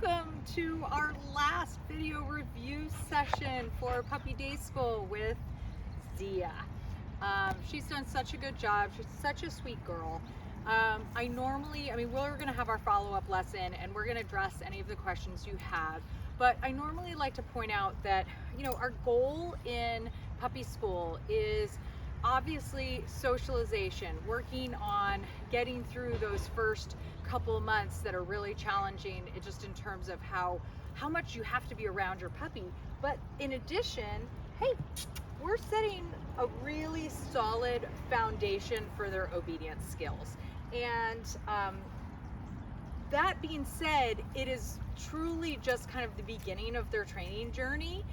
welcome to our last video review session for Puppy Day School with Zia. She's done such a good job. She's such a sweet girl. We're going to have our follow-up lesson and we're going to address any of the questions you have. But I normally like to point out that, our goal in puppy school is obviously socialization, working on getting through those first couple of months that are really challenging, just in terms of how much you have to be around your puppy. But in addition, hey, we're setting a really solid foundation for their obedience skills. And that being said, it is truly just kind of the beginning of their training journey.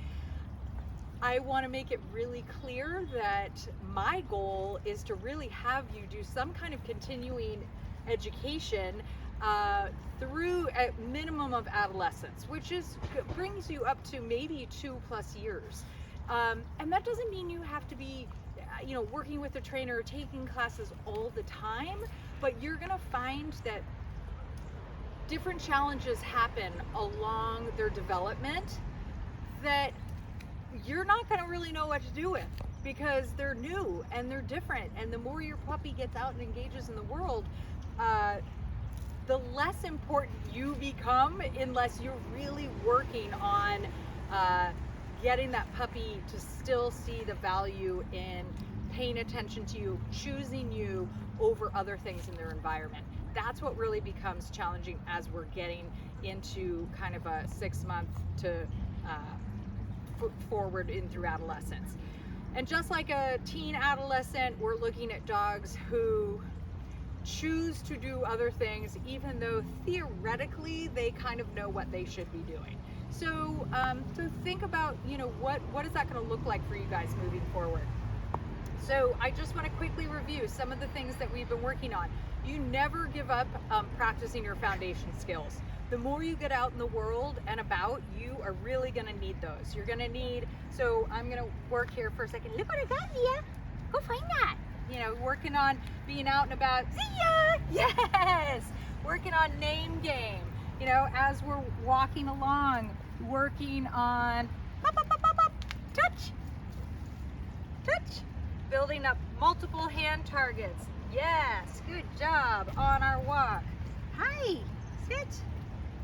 I want to make it really clear that my goal is to really have you do some kind of continuing education through a minimum of adolescence, which brings you up to maybe 2+ years. And that doesn't mean you have to be working with a trainer or taking classes all the time, but you're going to find that different challenges happen along their development that you're not going to really know what to do with, because they're new and they're different. And the more your puppy gets out and engages in the world, the less important you become, unless you're really working on getting that puppy to still see the value in paying attention to you, choosing you over other things in their environment. That's what really becomes challenging as we're getting into kind of a 6-month to forward in through adolescence. And just like a teen adolescent, we're looking at dogs who choose to do other things, even though theoretically they kind of know what they should be doing. So think about, what is that going to look like for you guys moving forward? So I just want to quickly review some of the things that we've been working on. You never give up practicing your foundation skills. The more you get out in the world and about, you are really going to need those. You're going to need, so I'm going to work here for a second. Look what I got, Zia. Go find that. Working on being out and about. Zia! Yes! Working on name game. As we're walking along, working on pop, pop, pop, pop, pop, touch, touch. Building up multiple hand targets. Yes, good job on our walk. Hi, sit.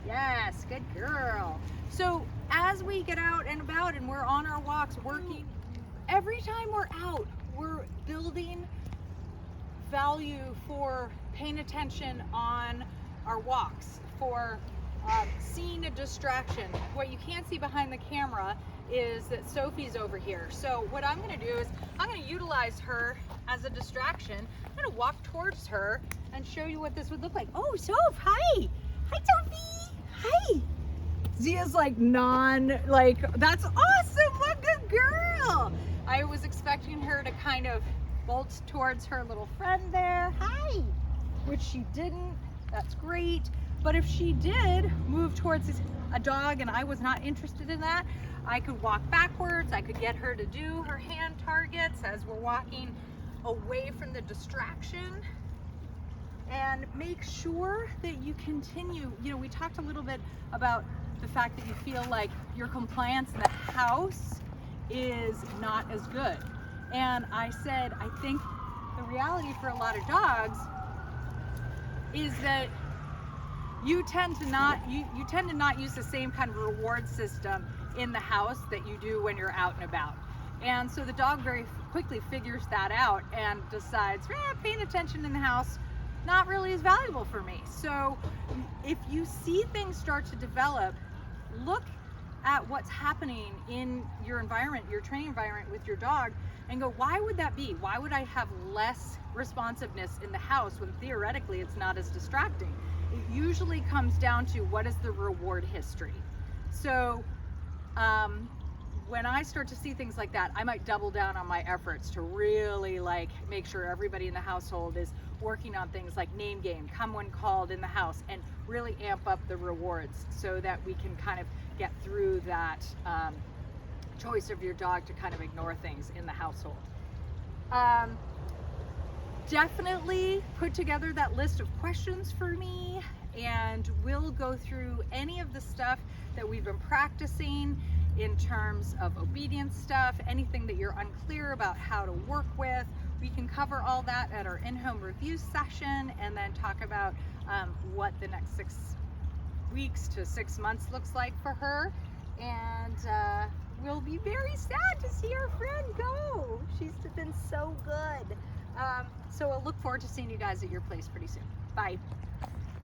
Yes, good girl. So as we get out and about and we're on our walks working, every time we're out, we're building value for paying attention on our walks, for seeing a distraction. What you can't see behind the camera is that Sophie's over here. So what I'm going to do is I'm going to utilize her as a distraction. I'm going to walk towards her and show you what this would look like. Oh, Soph, hi. Hi, Sophie. Hi. Zia's that's awesome. What good girl. I was expecting her to kind of bolt towards her little friend there. Hi. Which she didn't. That's great. But if she did move towards a dog and I was not interested in that, I could walk backwards. I could get her to do her hand targets as we're walking away from the distraction. And make sure that you continue. We talked a little bit about the fact that you feel like your compliance in the house is not as good. And I said, I think the reality for a lot of dogs is that you tend to not use the same kind of reward system in the house that you do when you're out and about. And so the dog very quickly figures that out and decides, paying attention in the house, not really as valuable for me. So if you see things start to develop, look at what's happening in your environment, your training environment with your dog, and go, why would that be? Why would I have less responsiveness in the house when theoretically it's not as distracting? It usually comes down to what is the reward history. So when I start to see things like that, I might double down on my efforts to really make sure everybody in the household is working on things like name game, come when called in the house, and really amp up the rewards so that we can kind of get through that choice of your dog to kind of ignore things in the household. Definitely put together that list of questions for me and we'll go through any of the stuff that we've been practicing in terms of obedience stuff, anything that you're unclear about how to work with. We can cover all that at our in-home review session, and then talk about what the next 6 weeks to 6 months looks like for her. And we'll be very sad to see our friend go. She's been so good. So I'll look forward to seeing you guys at your place pretty soon. Bye.